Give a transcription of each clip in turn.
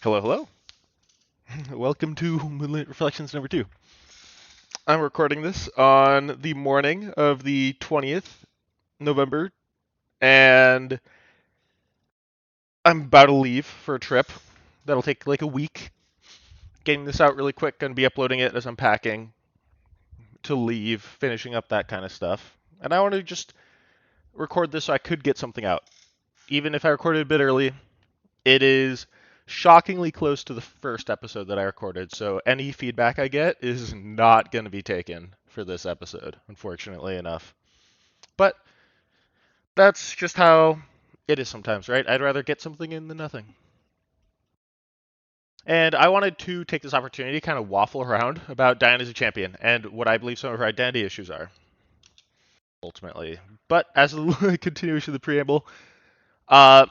Hello, hello. Welcome to Moonlit Reflections number 2. I'm recording this on the morning of the 20th November, and I'm about to leave for a trip that'll take like a week. Getting this out really quick, gonna be uploading it as I'm packing to leave, finishing up that kind of stuff. And I want to just record this so I could get something out. Even if I recorded a bit early, it is shockingly close to the first episode that I recorded, so any feedback I get is not going to be taken for this episode, unfortunately enough. But that's just how it is sometimes, right? I'd rather get something in than nothing. And I wanted to take this opportunity to kind of waffle around about Diana as a champion and what I believe some of her identity issues are, ultimately. But as a continuation of the preamble, uh,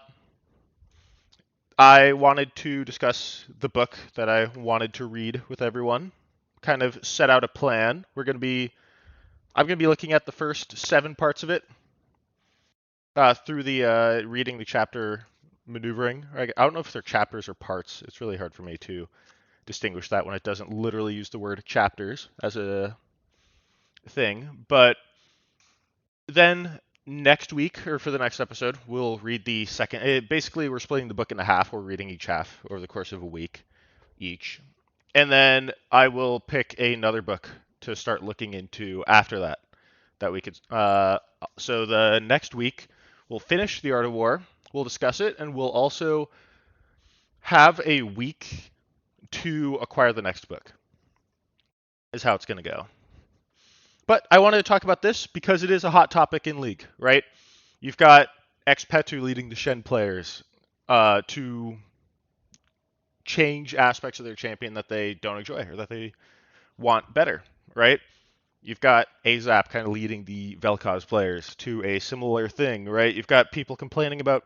I wanted to discuss the book that I wanted to read with everyone. Kind of set out a plan. I'm gonna be looking at the first 7 parts of it through the reading the chapter maneuvering. I don't know if they're chapters or parts. It's really hard for me to distinguish that when it doesn't literally use the word chapters as a thing. But then next week, or for the next episode, we'll read the second. Basically, we're splitting the book into half. We're reading each half over the course of a week each. And then I will pick another book to start looking into after that. That we could. So the next week, we'll finish The Art of War. We'll discuss it, and we'll also have a week to acquire the next book, is how it's going to go. But I wanted to talk about this because it is a hot topic in League, right? You've got Expetu leading the Shen players to change aspects of their champion that they don't enjoy or that they want better, right? You've got Azap kind of leading the Vel'Koz players to a similar thing, right? You've got people complaining about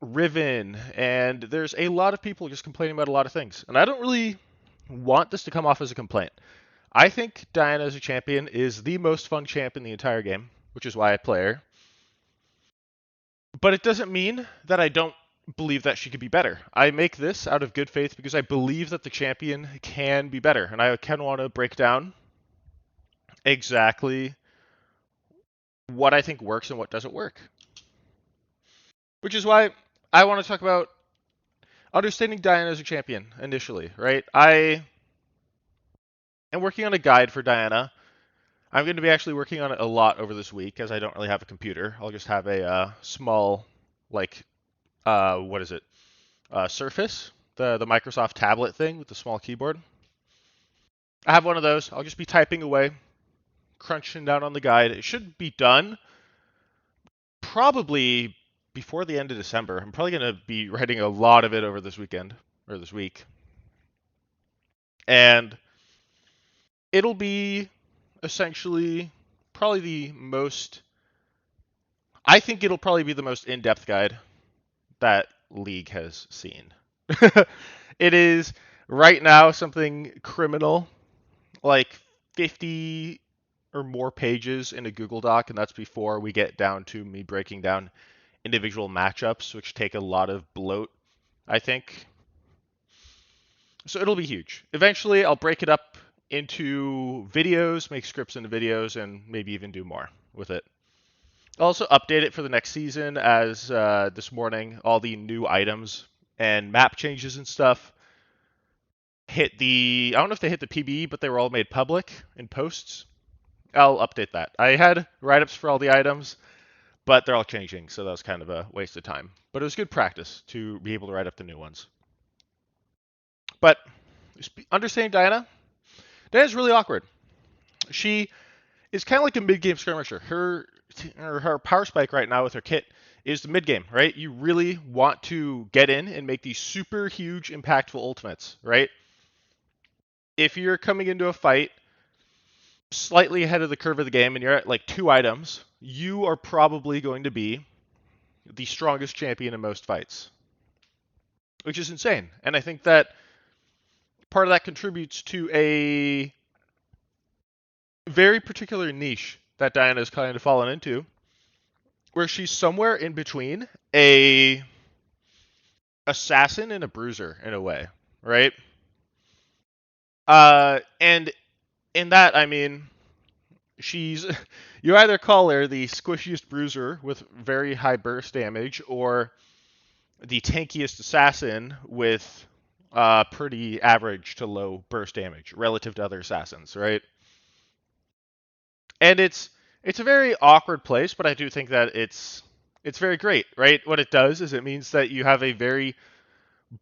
Riven, and there's a lot of people just complaining about a lot of things. And I don't really want this to come off as a complaint. I think Diana as a champion is the most fun champ in the entire game, which is why I play her. But it doesn't mean that I don't believe that she could be better. I make this out of good faith because I believe that the champion can be better. And I kind of want to break down exactly what I think works and what doesn't work. Which is why I want to talk about understanding Diana as a champion initially, right? I am working on a guide for Diana. I'm going to be actually working on it a lot over this week as I don't really have a computer. I'll just have a small, like, what is it? Surface, the Microsoft tablet thing with the small keyboard. I have one of those. I'll just be typing away, crunching down on the guide. It should be done probably before the end of December. I'm probably going to be writing a lot of it over this weekend or this week. And it'll be essentially probably the most, I think it'll probably be the most in-depth guide that League has seen. It is right now something criminal, like 50 or more pages in a Google Doc, and that's before we get down to me breaking down individual matchups, which take a lot of bloat, I think. So it'll be huge. Eventually, I'll break it up into videos, make scripts into videos, and maybe even do more with it. I'll also update it for the next season as this morning, all the new items and map changes and stuff hit the, I don't know if they hit the PBE, but they were all made public in posts. I'll update that. I had write-ups for all the items, but they're all changing, so that was kind of a waste of time. But it was good practice to be able to write up the new ones. But understanding Diana's really awkward. She is kind of like a mid-game skirmisher. Her power spike right now with her kit is the mid-game, right? You really want to get in and make these super huge, impactful ultimates, right? If you're coming into a fight slightly ahead of the curve of the game and you're at like 2 items, you are probably going to be the strongest champion in most fights, which is insane. And I think that part of that contributes to a very particular niche that Diana's kind of fallen into, where she's somewhere in between a assassin and a bruiser in a way, right? And in that, I mean, she's you either call her the squishiest bruiser with very high burst damage, or the tankiest assassin with pretty average to low burst damage relative to other assassins, right? And it's a very awkward place, but I do think that it's very great, right? What it does is it means that you have a very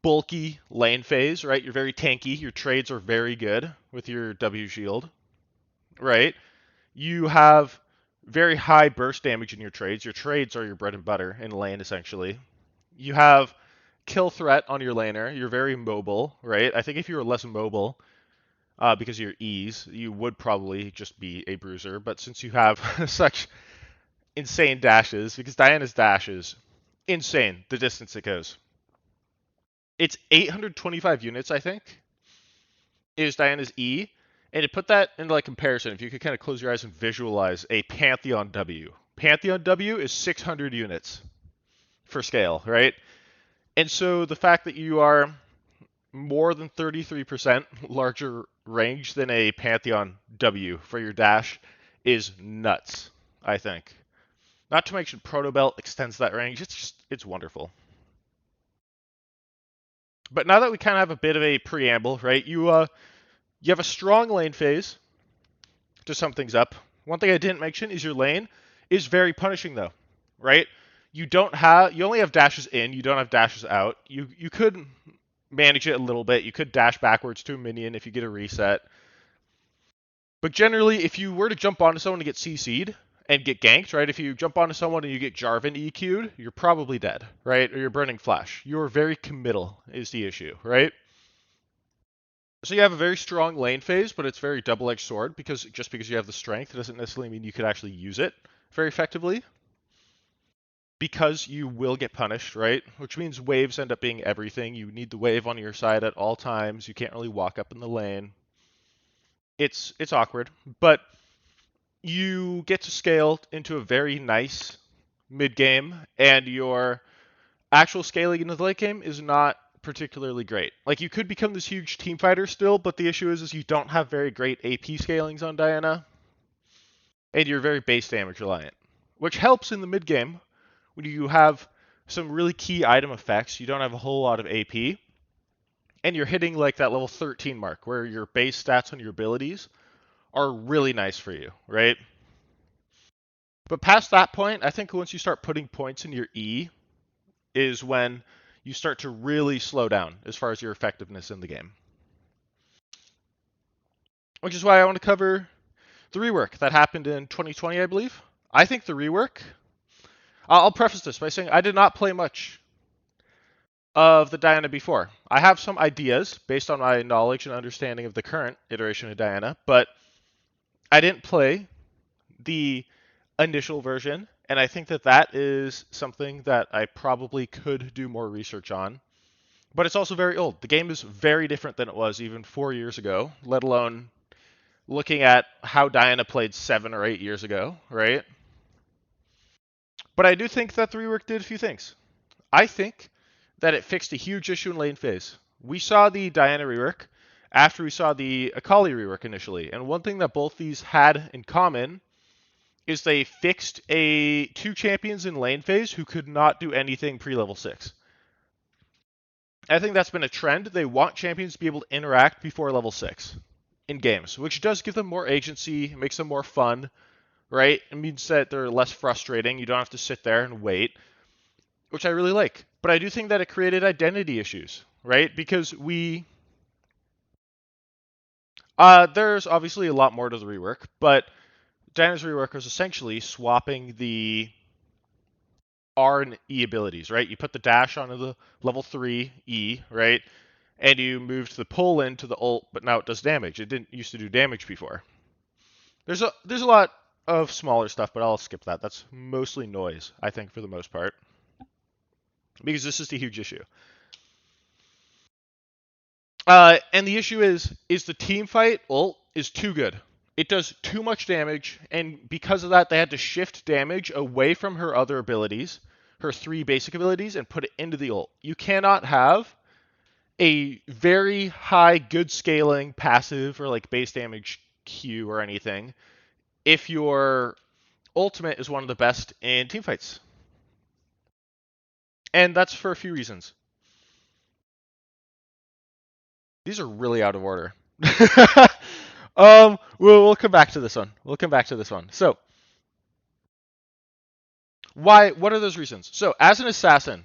bulky lane phase, right? You're very tanky. Your trades are very good with your W shield, right? You have very high burst damage in your trades. Your trades are your bread and butter in lane, essentially. You have kill threat on your laner. You're very mobile, right? I think if you were less mobile, because of your ease, you would probably just be a bruiser. But since you have such insane dashes, because Diana's dash is insane, the distance it goes. It's 825 units, I think, is Diana's E. And to put that into like comparison, if you could kind of close your eyes and visualize a Pantheon W. Pantheon W is 600 units for scale, right? And so the fact that you are more than 33% larger range than a Pantheon W for your dash is nuts, I think. Not to mention Proto Belt extends that range. It's wonderful. But now that we kind of have a bit of a preamble, right? You have a strong lane phase to sum things up. One thing I didn't mention is your lane is very punishing though, right? You only have dashes in, you don't have dashes out. You could manage it a little bit. You could dash backwards to a minion if you get a reset. But generally, if you were to jump onto someone to get CC'd and get ganked, right? If you jump onto someone and you get Jarvan EQ'd, you're probably dead, right? Or you're burning flash. You're very committal is the issue, right? So you have a very strong lane phase, but it's very double-edged sword because just because you have the strength, it doesn't necessarily mean you could actually use it very effectively. Because you will get punished, right? Which means waves end up being everything. You need the wave on your side at all times. You can't really walk up in the lane. It's awkward, but you get to scale into a very nice mid game, and your actual scaling into the late game is not particularly great. Like you could become this huge team fighter still, but the issue is you don't have very great AP scalings on Diana, and you're very base damage reliant, which helps in the mid game when you have some really key item effects. You don't have a whole lot of AP, and you're hitting like that level 13 mark where your base stats on your abilities are really nice for you, right? But past that point, I think once you start putting points in your E is when you start to really slow down as far as your effectiveness in the game. Which is why I want to cover the rework that happened in 2020, I believe. I think the rework. I'll preface this by saying I did not play much of the Diana before. I have some ideas based on my knowledge and understanding of the current iteration of Diana, but I didn't play the initial version, and I think that that is something that I probably could do more research on. But it's also very old. The game is very different than it was even 4 years ago, let alone looking at how Diana played 7 or 8 years ago, right? But I do think that the rework did a few things. I think that it fixed a huge issue in lane phase. We saw the Diana rework after we saw the Akali rework initially, and one thing that both these had in common is they fixed two champions in lane phase who could not do anything pre-level 6. I think that's been a trend. They want champions to be able to interact before level 6 in games, which does give them more agency, makes them more fun, right? It means that they're less frustrating. You don't have to sit there and wait, which I really like. But I do think that it created identity issues, right? Because there's obviously a lot more to the rework, but Diana's rework was essentially swapping the R and E abilities, right? You put the dash onto the level 3 E, right? And you moved the pull into the ult, but now it does damage. It didn't used to do damage before. There's a lot of smaller stuff, but I'll skip that. That's mostly noise, I think, for the most part. Because this is the huge issue. And the issue is the team fight ult is too good. It does too much damage, and because of that, they had to shift damage away from her other abilities. her 3 basic abilities and put it into the ult. You cannot have a very high, good scaling passive or like base damage Q or anything if your ultimate is one of the best in teamfights. And that's for a few reasons. These are really out of order. We'll come back to this one. We'll come back to this one. So, what are those reasons? So, as an assassin,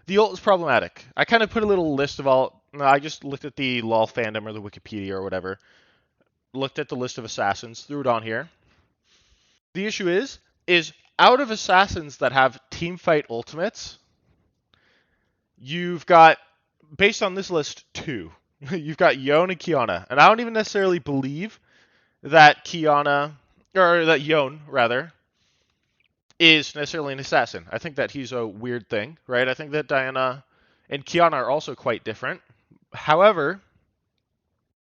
the ult is problematic. I kind of put a little list of all. I just looked at the LoL fandom or the Wikipedia or whatever. Looked at the list of assassins, threw it on here. The issue is out of assassins that have teamfight ultimates, you've got, based on this list, 2. You've got Yone and Kiana, and I don't even necessarily believe that Kiana, or that Yone rather, is necessarily an assassin. I think that he's a weird thing, right? I think that Diana and Kiana are also quite different. However,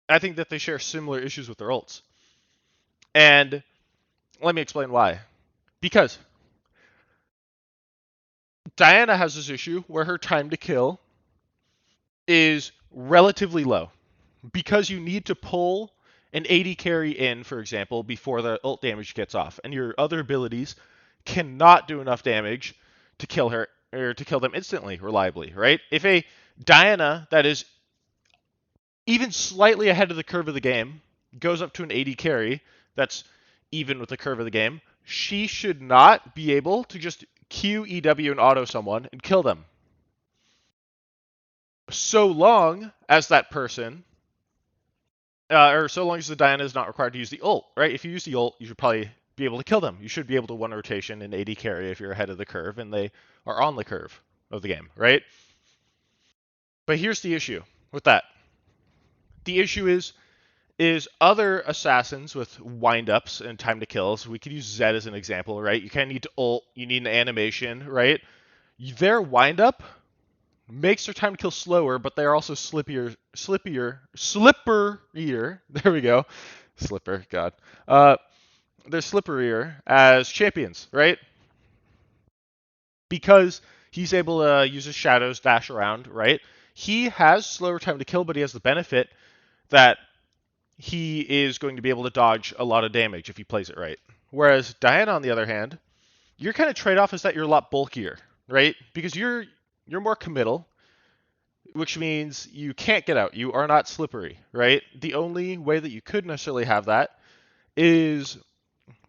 I think that they share similar issues with their ults. And let me explain why. Because Diana has this issue where her time to kill is relatively low. Because you need to pull an AD carry in, for example, before the ult damage gets off. And your other abilities cannot do enough damage to kill her or to kill them instantly, reliably, right? If a Diana that is even slightly ahead of the curve of the game goes up to an AD carry that's even with the curve of the game, she should not be able to just Q, EW, and auto someone and kill them. So long as that person, or so long as the Diana is not required to use the ult, right? If you use the ult, you should probably be able to kill them. You should be able to one rotation and AD carry if you're ahead of the curve and they are on the curve of the game, right? But here's the issue with that. The issue is other assassins with windups and time to kills. We could use Zed as an example, right? You kind of need to ult, you need an animation, right? Their windup makes their time to kill slower, but they're also slipperier. There we go. Slipper, God. They're slipperier as champions, right? Because he's able to use his shadows, dash around, right? He has slower time to kill, but he has the benefit that he is going to be able to dodge a lot of damage if he plays it right. Whereas Diana, on the other hand, your kind of trade-off is that you're a lot bulkier, right? Because you're more committal, which means you can't get out. You are not slippery, right? The only way that you could necessarily have that is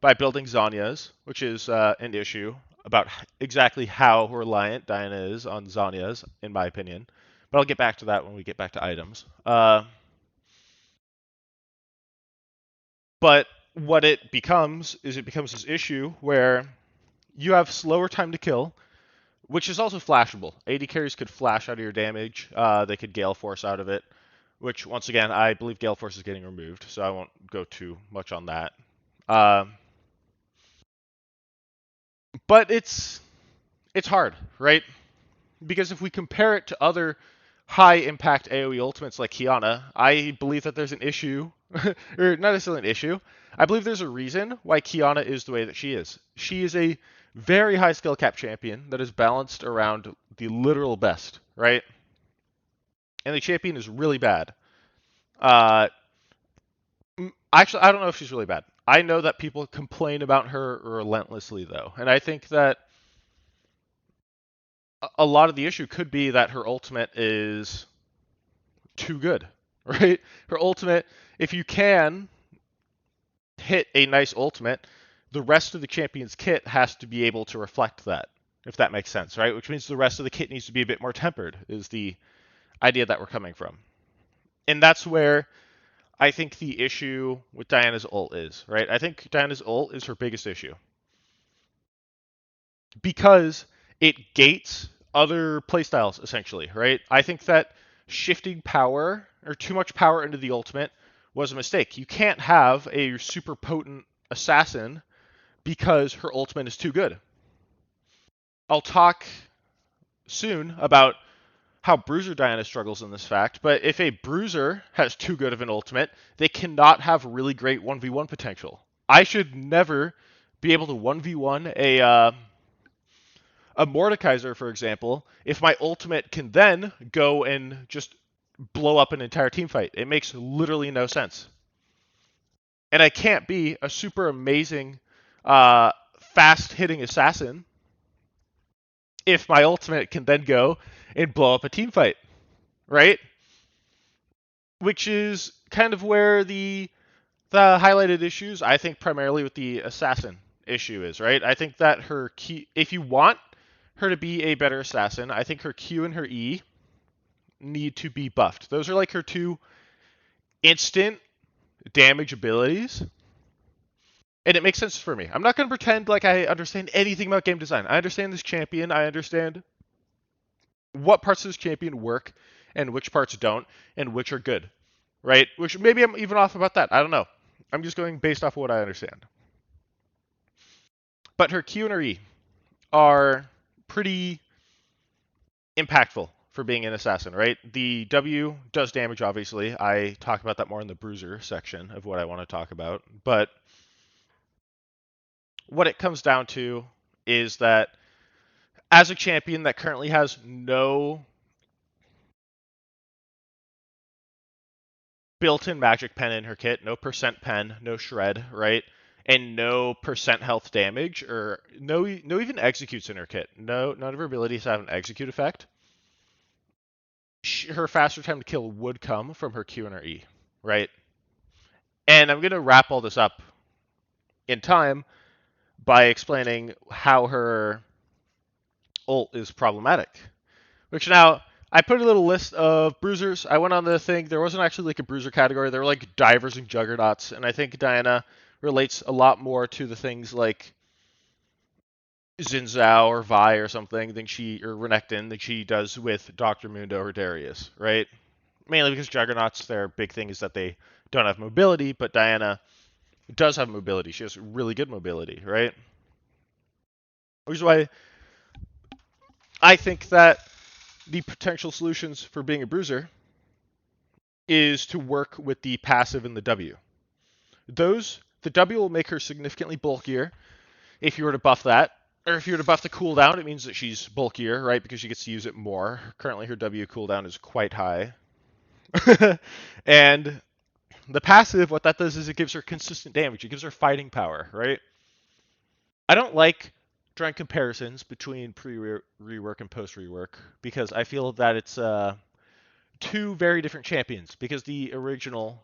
by building Zhonya's, which is an issue about exactly how reliant Diana is on Zhonya's, in my opinion. But I'll get back to that when we get back to items. But what it becomes is it becomes this issue where you have slower time to kill, which is also flashable. AD carries could flash out of your damage. They could Gale Force out of it, which, once again, I believe Gale Force is getting removed, so I won't go too much on that. But it's hard, right? Because if we compare it to other high-impact AoE ultimates like Kiana, I believe that there's an issue, or not necessarily an issue. I believe there's a reason why Kiana is the way that she is. She is a very high skill cap champion that is balanced around the literal best, right? And the champion is really bad. Actually, I don't know if she's really bad. I know that people complain about her relentlessly, though. And I think that a lot of the issue could be that her ultimate is too good, right? Her ultimate, if you can hit a nice ultimate, the rest of the champion's kit has to be able to reflect that, if that makes sense, right? Which means the rest of the kit needs to be a bit more tempered, is the idea that we're coming from. And that's where I think the issue with Diana's ult is, right? I think Diana's ult is her biggest issue. Because it gates other playstyles, essentially, right? I think that shifting power, or too much power into the ultimate, was a mistake. You can't have a super potent assassin because her ultimate is too good. I'll talk soon about how Bruiser Diana struggles in this fact, but if a Bruiser has too good of an ultimate, they cannot have really great 1v1 potential. I should never be able to 1v1 A Mordekaiser, for example, if my ultimate can then go and just blow up an entire team fight, it makes literally no sense. And I can't be a super amazing, fast hitting assassin if my ultimate can then go and blow up a team fight, right? Which is kind of where the highlighted issues, I think, primarily with the assassin issue is, right? I think that her key, if you want her to be a better assassin, I think her Q and her E need to be buffed. Those are like her two instant damage abilities. And it makes sense for me. I'm not going to pretend like I understand anything about game design. I understand this champion. I understand what parts of this champion work and which parts don't and which are good, right? Which maybe I'm even off about that. I don't know. I'm just going based off of what I understand. But her Q and her E are pretty impactful for being an assassin, right? The W does damage, obviously. I talk about that more in the bruiser section of what I want to talk about. But what it comes down to is that as a champion that currently has no built-in magic pen in her kit, no percent pen, no shred, right? And no percent health damage, or no even executes in her kit. No, none of her abilities have an execute effect. Her faster time to kill would come from her Q and her E, right? And I'm gonna wrap all this up in time by explaining how her ult is problematic. Which now I put a little list of bruisers. I went on the thing. There wasn't actually like a bruiser category. There were like divers and juggernauts, and I think Diana relates a lot more to the things like Xin Zhao or Vi or something than or Renekton than she does with Dr. Mundo or Darius, right? Mainly because juggernauts, their big thing is that they don't have mobility, but Diana does have mobility. She has really good mobility, right? Which is why I think that the potential solutions for being a bruiser is to work with the passive and the W. The W will make her significantly bulkier if you were to buff that. Or if you were to buff the cooldown, it means that she's bulkier, right? Because she gets to use it more. Currently, her W cooldown is quite high. And the passive, what that does is it gives her consistent damage. It gives her fighting power, right? I don't like drawing comparisons between pre-rework and post-rework because I feel that it's two very different champions. Because the original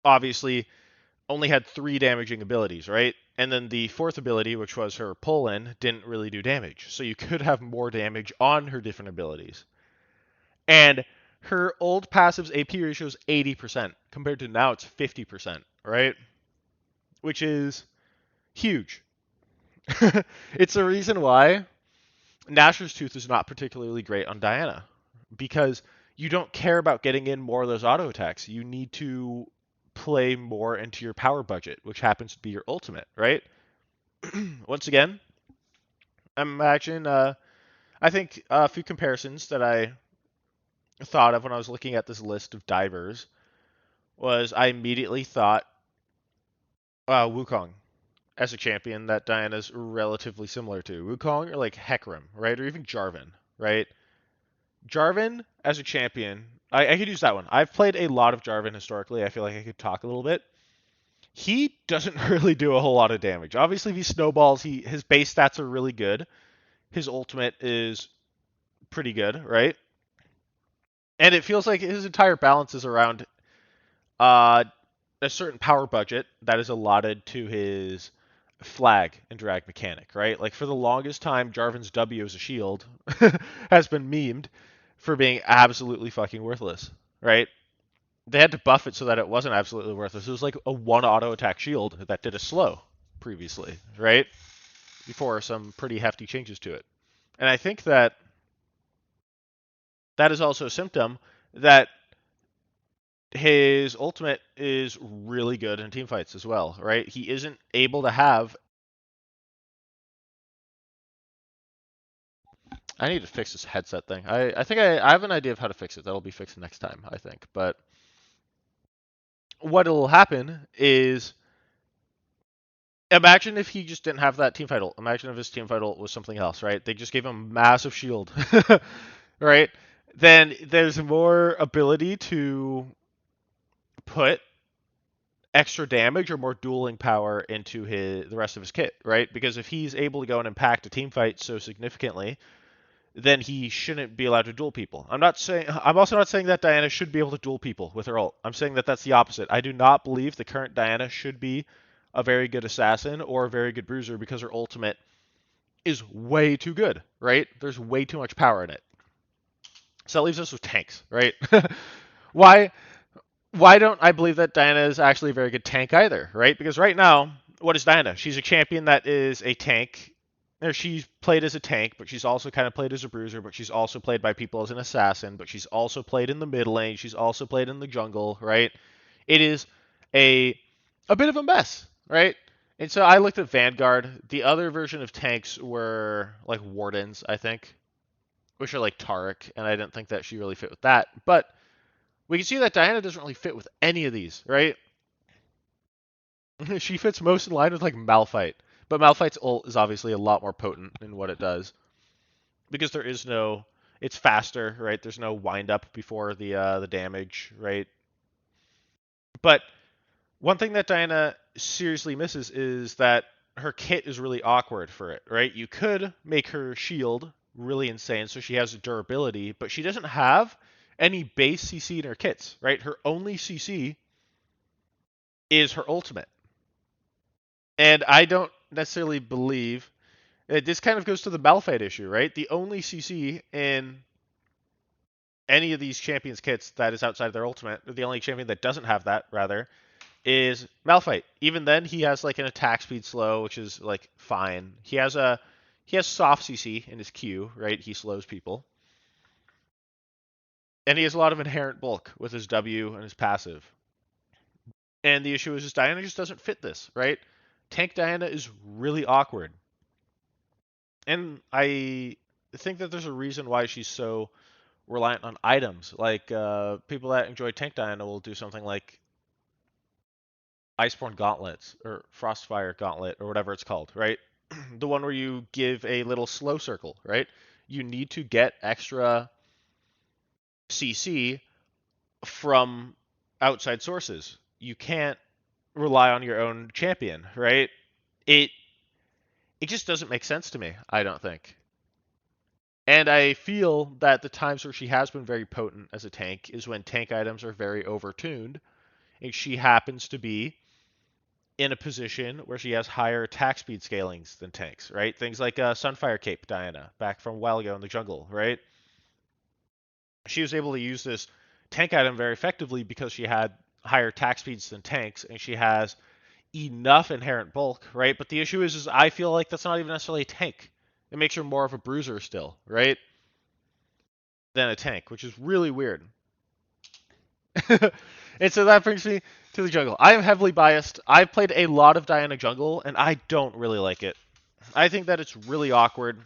obviously only had 3 damaging abilities, right? And then the fourth ability, which was her pull-in, didn't really do damage. So you could have more damage on her different abilities. And her old passive's AP ratio is 80%, compared to now it's 50%, right? Which is huge. It's the reason why Nashor's Tooth is not particularly great on Diana. Because you don't care about getting in more of those auto attacks. You need to play more into your power budget, which happens to be your ultimate, right? Once again, imagine, I think a few comparisons that I thought of when I was looking at this list of divers was I immediately thought Wukong as a champion that Diana's relatively similar to. Wukong or like Hecarim, right? Or even Jarvan, right? Jarvan as a champion, I could use that one. I've played a lot of Jarvan historically. I feel like I could talk a little bit. He doesn't really do a whole lot of damage. Obviously, if he snowballs, his base stats are really good. His ultimate is pretty good, right? And it feels like his entire balance is around uh, a certain power budget that is allotted to his flag and drag mechanic, right? Like for the longest time, Jarvan's W as a shield has been memed for being absolutely fucking worthless, right? They had to buff it so that it wasn't absolutely worthless. It was like a 1 auto attack shield that did a slow previously, right? Before some pretty hefty changes to it. And I think that that is also a symptom that his ultimate is really good in team fights as well, right? He isn't able to have. I need to fix this headset thing. I think I have an idea of how to fix it. That'll be fixed next time, I think. But what will happen is Imagine if he just didn't have that team title. Imagine if his team title was something else, right? They just gave him a massive shield, right? Then there's more ability to put extra damage or more dueling power into the rest of his kit, right? Because if he's able to go and impact a team fight so significantly, then he shouldn't be allowed to duel people. I'm also not saying that Diana should be able to duel people with her ult. I'm saying that that's the opposite. I do not believe the current Diana should be a very good assassin or a very good bruiser because her ultimate is way too good, right? There's way too much power in it. So that leaves us with tanks, right? why why don't I believe that Diana is actually a very good tank either, right? Because right now, what is Diana? She's a champion that is a tank. Or she's played as a tank, but she's also kind of played as a bruiser, but she's also played by people as an assassin, but she's also played in the mid lane, she's also played in the jungle, right? It is a a bit of a mess, right? And so I looked at Vanguard. The other version of tanks were like Wardens, I think, which are like Taric, and I didn't think that she really fit with that. But we can see that Diana doesn't really fit with any of these, right? She fits most in line with like Malphite, but Malphite's ult is obviously a lot more potent in what it does because there is no, it's faster, right? There's no wind up before the damage, right? But one thing that Diana seriously misses is that her kit is really awkward for it, right? You could make her shield really insane so she has durability, but she doesn't have any base CC in her kits, right? Her only CC is her ultimate. And I don't necessarily believe this kind of goes to the Malphite issue, right? The only CC in any of these champions kits that is outside of their ultimate, or the only champion that doesn't have that, rather, is Malphite. Even then, he has like an attack speed slow, which is like fine. He has soft CC in his Q, right? He slows people, and he has a lot of inherent bulk with his W and his passive. And the issue is just Diana just doesn't fit this, right? Tank Diana is really awkward, and I think that there's a reason why she's so reliant on items. Like people that enjoy Tank Diana will do something like Iceborne Gauntlets or Frostfire Gauntlet or whatever it's called, right? The one where you give a little slow circle, right? You need to get extra CC from outside sources. You can't rely on your own champion, right? It it just doesn't make sense to me, I don't think. And I feel that the times where she has been very potent as a tank is when tank items are very overtuned, and she happens to be in a position where she has higher attack speed scalings than tanks, right? Things like Sunfire Cape Diana back from a while ago in the jungle, right? She was able to use this tank item very effectively because she had higher attack speeds than tanks, and she has enough inherent bulk, right? But the issue is I feel like that's not even necessarily a tank. It makes her more of a bruiser still, right? Than a tank, which is really weird. And so that brings me to the jungle. I am heavily biased. I've played a lot of Diana jungle, and I don't really like it. I think that it's really awkward,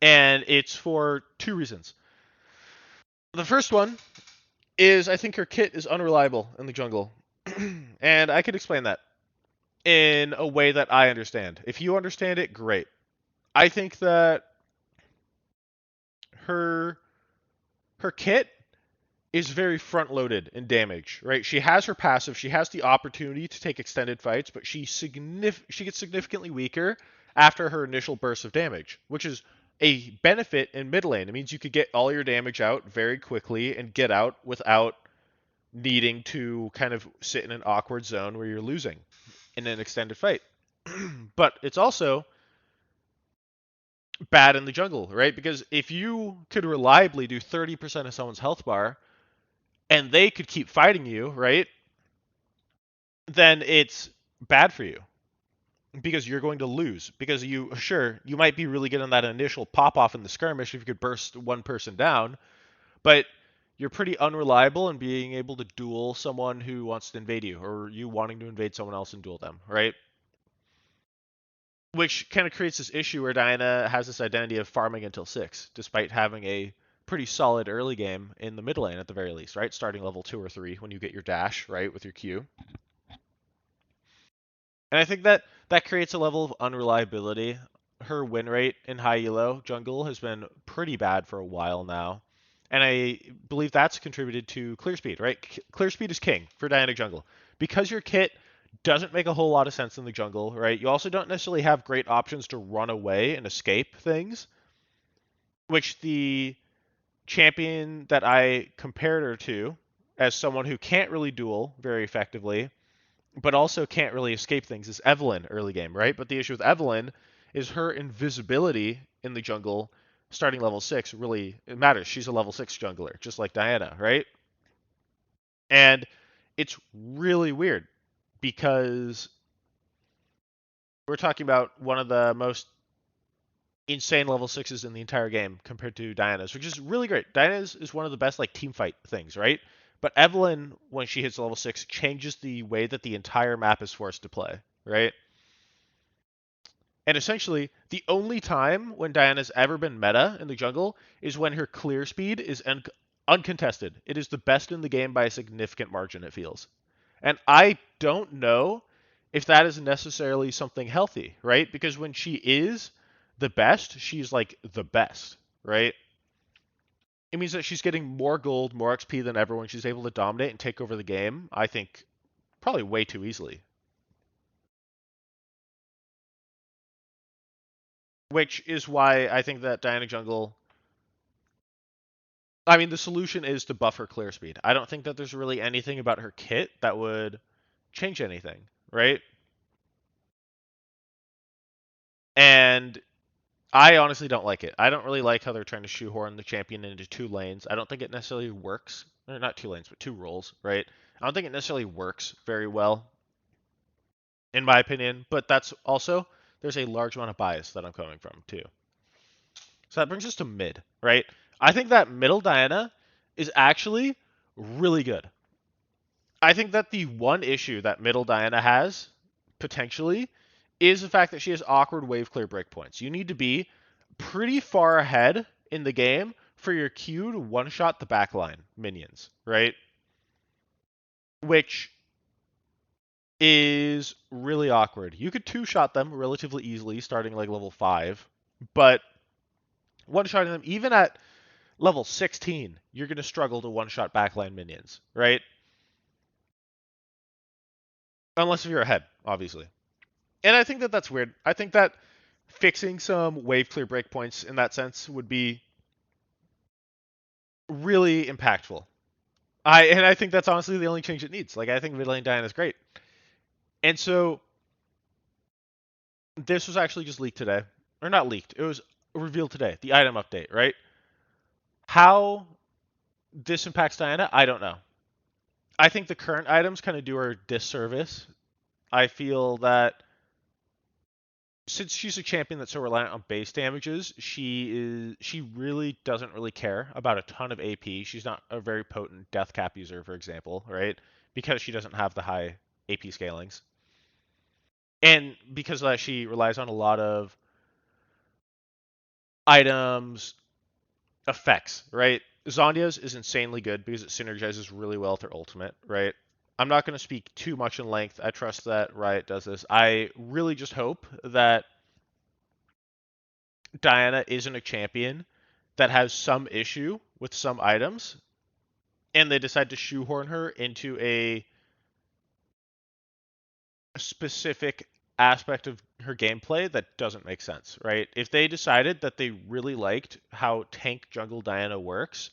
and it's for two reasons. The first one is I think her kit is unreliable in the jungle, and I could explain that in a way that I understand. If you understand it, great. I think that her her kit is very front loaded in damage, right? She has her passive, she has the opportunity to take extended fights, but she gets significantly weaker after her initial burst of damage, which is a benefit in mid lane. It means you could get all your damage out very quickly and get out without needing to kind of sit in an awkward zone where you're losing in an extended fight. But it's also bad in the jungle, right? Because if you could reliably do 30% of someone's health bar, and they could keep fighting you, right? Then it's bad for you because you're going to lose. Because you might be really good on that initial pop off in the skirmish if you could burst one person down, but you're pretty unreliable in being able to duel someone who wants to invade you or you wanting to invade someone else and duel them, right? Which kind of creates this issue where Diana has this identity of farming until 6, despite having a pretty solid early game in the mid lane at the very least, right? Starting level 2 or 3 when you get your dash, right, with your Q. And I think that that creates a level of unreliability. Her win rate in high elo jungle has been pretty bad for a while now. And I believe that's contributed to clear speed, right? Clear speed is king for Diana jungle. Because your kit doesn't make a whole lot of sense in the jungle, right? You also don't necessarily have great options to run away and escape things, which the champion that I compared her to as someone who can't really duel very effectively but also can't really escape things is Evelynn early game, right? But the issue with Evelynn is her invisibility in the jungle starting level 6 really it matters. She's a level 6 jungler, just like Diana, right? And it's really weird because we're talking about one of the most insane level 6s in the entire game compared to Diana's, which is really great. Diana's is one of the best like team fight things, right? But Evelynn, when she hits level 6, changes the way that the entire map is forced to play, right? And essentially, the only time when Diana's ever been meta in the jungle is when her clear speed is uncontested. It is the best in the game by a significant margin, it feels. And I don't know if that is necessarily something healthy, right? Because when she is the best, she's like the best, right? It means that she's getting more gold, more XP than ever when she's able to dominate and take over the game, I think, probably way too easily. Which is why I think that Diana Jungle I mean, the solution is to buff her clear speed. I don't think that there's really anything about her kit that would change anything, right? And I honestly don't like it. I don't really like how they're trying to shoehorn the champion into two lanes. I don't think it necessarily works. Or not two lanes, but two roles, right? I don't think it necessarily works very well, in my opinion. But that's also, there's a large amount of bias that I'm coming from, too. So that brings us to mid, right? I think that middle Diana is actually really good. I think that the one issue that middle Diana has, potentially, is the fact that she has awkward wave clear breakpoints. You need to be pretty far ahead in the game for your Q to one-shot the backline minions, right? Which is really awkward. You could two-shot them relatively easily starting like level 5, but one-shotting them even at level 16, you're going to struggle to one-shot backline minions, right? Unless if you're ahead, obviously. And I think that that's weird. I think that fixing some wave clear breakpoints in that sense would be really impactful. I think that's honestly the only change it needs. Like I think mid lane Diana is great. And so this was actually just leaked today. Or not leaked. It was revealed today. The item update, right? How this impacts Diana, I don't know. I think the current items kind of do her disservice. I feel that since she's a champion that's so reliant on base damages, she really doesn't really care about a ton of AP. She's not a very potent death cap user, for example, right? Because she doesn't have the high AP scalings. And because of that, she relies on a lot of items, effects, right? Zonya's is insanely good because it synergizes really well with her ultimate, right? I'm not going to speak too much in length. I trust that Riot does this. I really just hope that Diana isn't a champion that has some issue with some items, and they decide to shoehorn her into a specific aspect of her gameplay that doesn't make sense, right? If they decided that they really liked how tank jungle Diana works,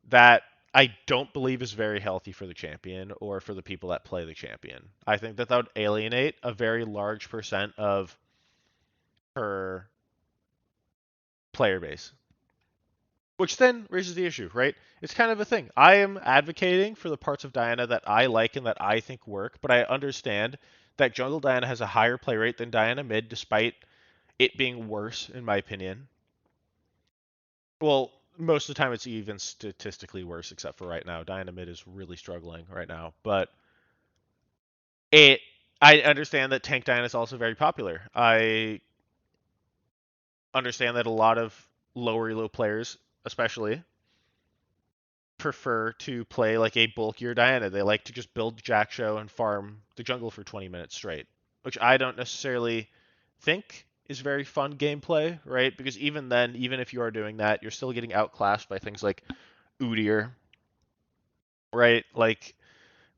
that I don't believe is very healthy for the champion or for the people that play the champion. I think that would alienate a very large percent of her player base. Which then raises the issue, right? It's kind of a thing. I am advocating for the parts of Diana that I like and that I think work, but I understand that Jungle Diana has a higher play rate than Diana Mid, despite it being worse, in my opinion. Well, most of the time it's even statistically worse, except for right now. Diana Mid is really struggling right now, but it. I understand that Tank Diana is also very popular. I understand that a lot of lower elo players, especially, prefer to play like a bulkier Diana. They like to just build Jack Show and farm the jungle for 20 minutes straight. which I don't necessarily think is very fun gameplay, right? Because even then, even if you are doing that, you're still getting outclassed by things like Udyr, right? Like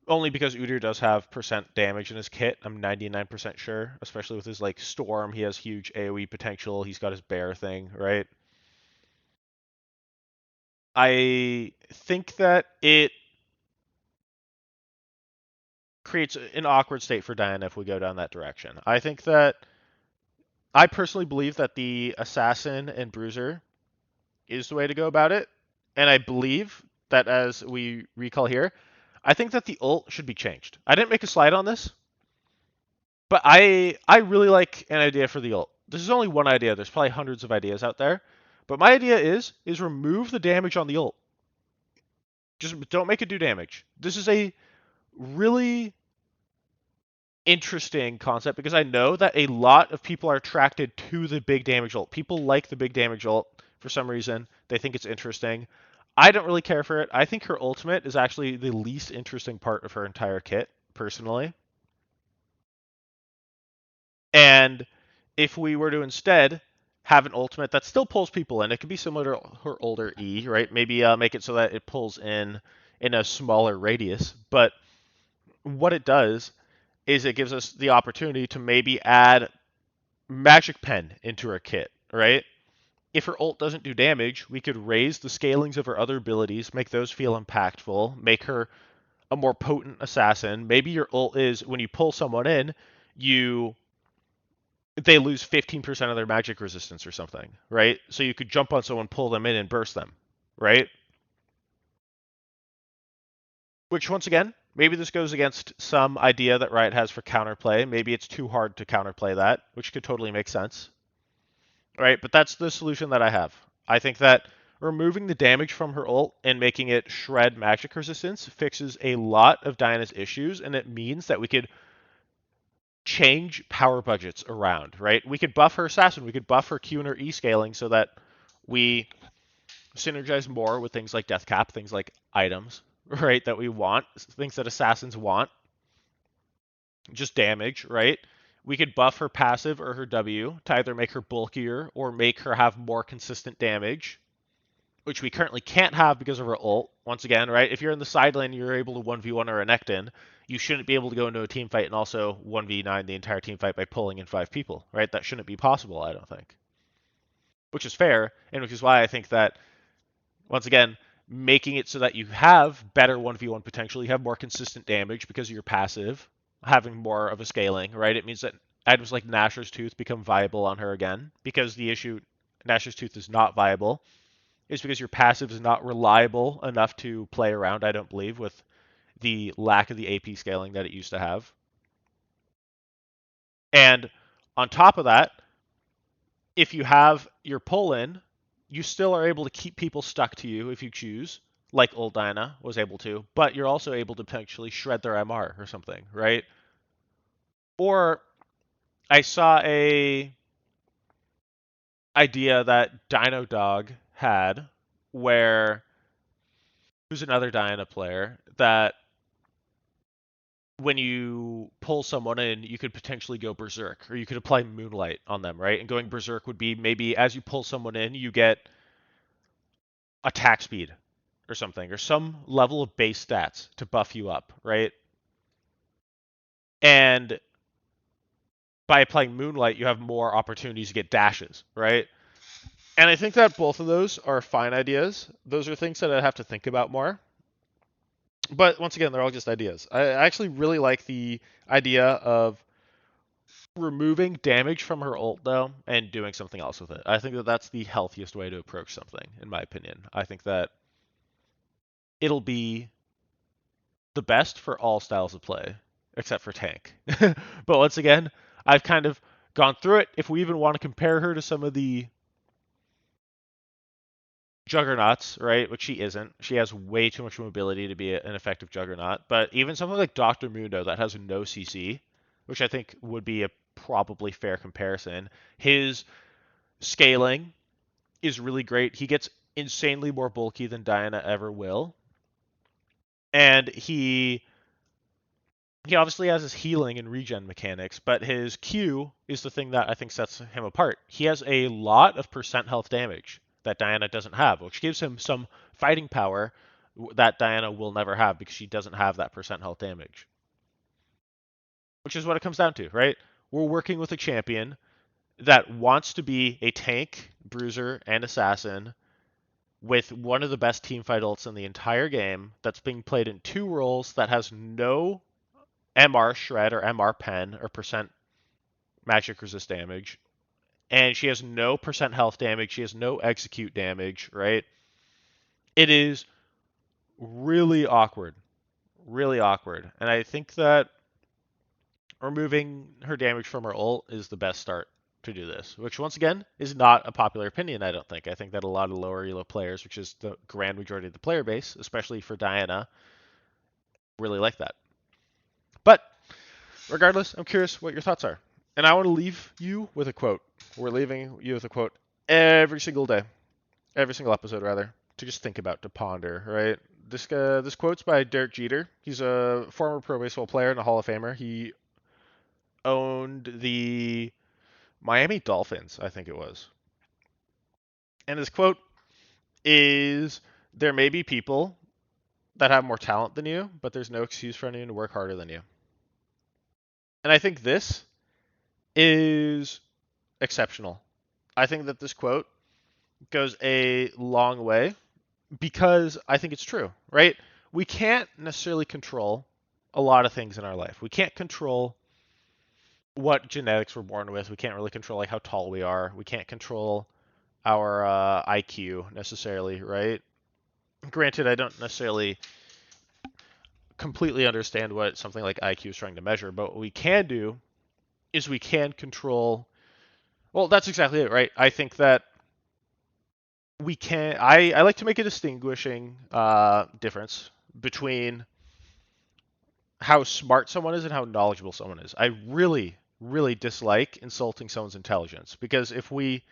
only because Udyr does have percent damage in his kit, I'm 99% sure, especially with his like Storm, he has huge AoE potential, he's got his bear thing, right? I think that it creates an awkward state for Diana if we go down that direction. I think that I personally believe that the Assassin and Bruiser is the way to go about it, and I believe that as we recall here, I think that the ult should be changed. I didn't make a slide on this, but I really like an idea for the ult. This is only one idea. There's probably hundreds of ideas out there, but my idea is remove the damage on the ult. Just don't make it do damage. This is a really interesting concept because I know that a lot of people are attracted to the big damage ult. People like the big damage ult for some reason. They think it's interesting. I don't really care for it. I think her ultimate is actually the least interesting part of her entire kit, personally. And if we were to instead have an ultimate that still pulls people in, it could be similar to her older E, right? Maybe make it so that it pulls in a smaller radius. But what it does is it gives us the opportunity to maybe add Magic Pen into her kit, right? If her ult doesn't do damage, we could raise the scalings of her other abilities, make those feel impactful, make her a more potent assassin. Maybe your ult is when you pull someone in, you they lose 15% of their magic resistance or something, right? So you could jump on someone, pull them in, and burst them, right? Which, once again, maybe this goes against some idea that Riot has for counterplay. Maybe it's too hard to counterplay that, which could totally make sense, right? But that's the solution that I have. I think that removing the damage from her ult and making it shred magic resistance fixes a lot of Diana's issues, and it means that we could change power budgets around, right? We could buff her assassin, we could buff her Q and her E scaling so that we synergize more with things like death cap, things like items, right? That we want, things that assassins want, just damage, right? We could buff her passive or her W to either make her bulkier or make her have more consistent damage, which we currently can't have because of her ult. Once again, right? If you're in the side lane, you're able to 1v1 or a Nectin. You shouldn't be able to go into a team fight and also 1v9 the entire team fight by pulling in 5 people, right? That shouldn't be possible, I don't think. Which is fair, and which is why I think that, once again, making it so that you have better 1v1 potential, you have more consistent damage because of your passive, having more of a scaling, right? It means that items like Nashor's Tooth become viable on her again, because the issue Nashor's Tooth is not viable is because your passive is not reliable enough to play around, I don't believe, with the lack of the AP scaling that it used to have. And on top of that, if you have your pull in, you still are able to keep people stuck to you if you choose, like old Diana was able to, but you're also able to potentially shred their MR or something, right? Or I saw a idea that Dino Dog had where who's another Diana player that when you pull someone in, you could potentially go berserk, or you could apply Moonlight on them, right? And going berserk would be maybe as you pull someone in, you get attack speed or something, or some level of base stats to buff you up, right? And by applying Moonlight, you have more opportunities to get dashes, right? And I think that both of those are fine ideas. Those are things that I have to think about more. But once again, they're all just ideas. I actually really like the idea of removing damage from her ult though and doing something else with it. I think that that's the healthiest way to approach something, in my opinion. I think that it'll be the best for all styles of play, except for tank. But once again, I've kind of gone through it. If we even want to compare her to some of the juggernauts, right, which she isn't. She has way too much mobility to be an effective juggernaut. But even something like Dr. Mundo that has no CC, which I think would be a probably fair comparison, his scaling is really great. He gets insanely more bulky than Diana ever will. And he he obviously has his healing and regen mechanics, but his Q is the thing that I think sets him apart. He has a lot of percent health damage that Diana doesn't have, which gives him some fighting power that Diana will never have because she doesn't have that percent health damage. Which is what it comes down to, right? We're working with a champion that wants to be a tank, bruiser, and assassin with one of the best teamfight ults in the entire game that's being played in two roles that has no MR shred or MR pen or percent magic resist damage. And she has no percent health damage. She has no execute damage, right? It is really awkward. Really awkward. And I think that removing her damage from her ult is the best start to do this, which once again is not a popular opinion, I don't think. I think that a lot of lower elo players, which is the grand majority of the player base, especially for Diana, really like that. But regardless, I'm curious what your thoughts are. And I want to leave you with a quote. We're leaving you with a quote every single day, every single episode rather, to just think about, to ponder, right? This quote's by Derek Jeter. He's a former pro baseball player and a Hall of Famer. He owned the Miami Dolphins, I think it was. And his quote is, there may be people that have more talent than you, but there's no excuse for anyone to work harder than you. And I think this is exceptional. I think that this quote goes a long way because I think it's true, right? We can't necessarily control a lot of things in our life. We can't control what genetics we're born with. We can't really control like how tall we are. We can't control our IQ necessarily, right? Granted, I don't necessarily completely understand what something like IQ is trying to measure, but what we can do is we can control. Well, that's exactly it, right? I think that we can. I like to make a distinguishing difference between how smart someone is and how knowledgeable someone is. I really, really dislike insulting someone's intelligence because if we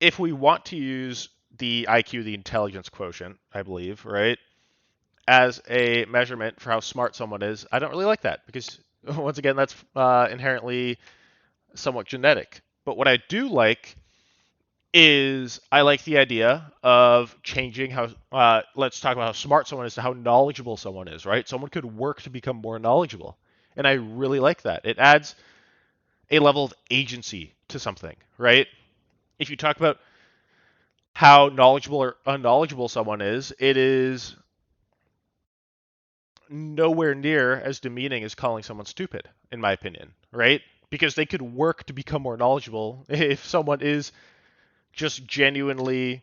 want to use the IQ, the intelligence quotient, I believe, right, as a measurement for how smart someone is, I don't really like that because once again, that's inherently somewhat genetic. But what I do like is I like the idea of changing how, let's talk about how smart someone is to how knowledgeable someone is, right? Someone could work to become more knowledgeable. And I really like that. It adds a level of agency to something, right? If you talk about how knowledgeable or unknowledgeable someone is, it is nowhere near as demeaning as calling someone stupid, in my opinion, right? Because they could work to become more knowledgeable. If someone is just genuinely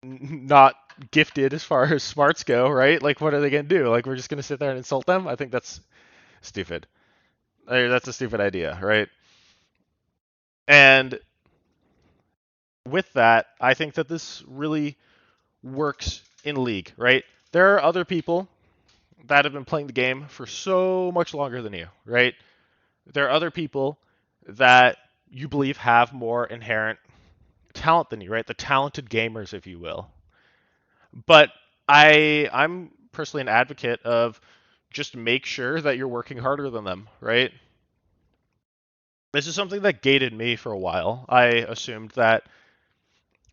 not gifted as far as smarts go, right? Like, what are they going to do? Like, we're just going to sit there and insult them? I think that's stupid. That's a stupid idea, right? And with that, I think that this really works in League, right? There are other people that have been playing the game for so much longer than you, right? There are other people that you believe have more inherent talent than you, right? The talented gamers, if you will. But I'm personally an advocate of just make sure that you're working harder than them, right? This is something that gated me for a while. I assumed that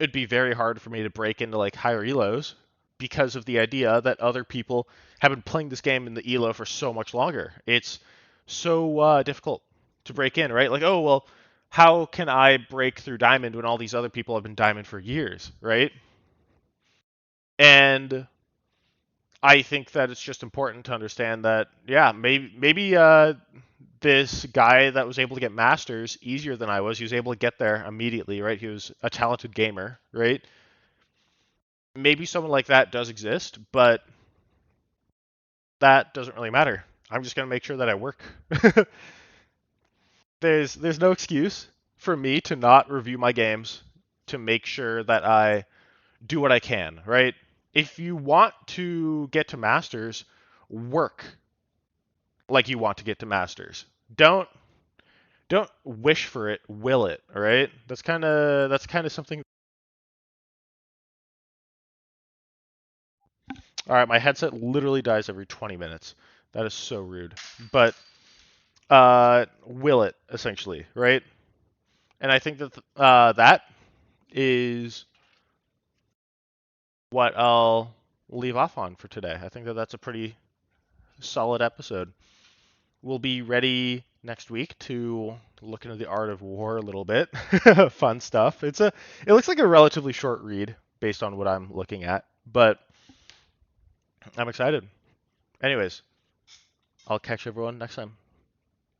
it'd be very hard for me to break into like higher elos because of the idea that other people have been playing this game in the elo for so much longer. It's so difficult to break in, right? Like, oh well, how can I break through diamond when all these other people have been diamond for years, right? And I think that it's just important to understand that, yeah, maybe this guy that was able to get masters easier than I was, he was able to get there immediately, right? He was a talented gamer, right? Maybe someone like that does exist, but that doesn't really matter. I'm just gonna make sure that I work. There's no excuse for me to not review my games to make sure that I do what I can, right? If you want to get to masters, work like you want to get to masters. Don't wish for it, will it, all right? That's kind of something. All right, my headset literally dies every 20 minutes. That is so rude. But will it essentially, right? And I think that that is what I'll leave off on for today. I think that that's a pretty solid episode. We'll be ready next week to look into the art of war a little bit. Fun stuff. It looks like a relatively short read based on what I'm looking at, but I'm excited. Anyways, I'll catch everyone next time.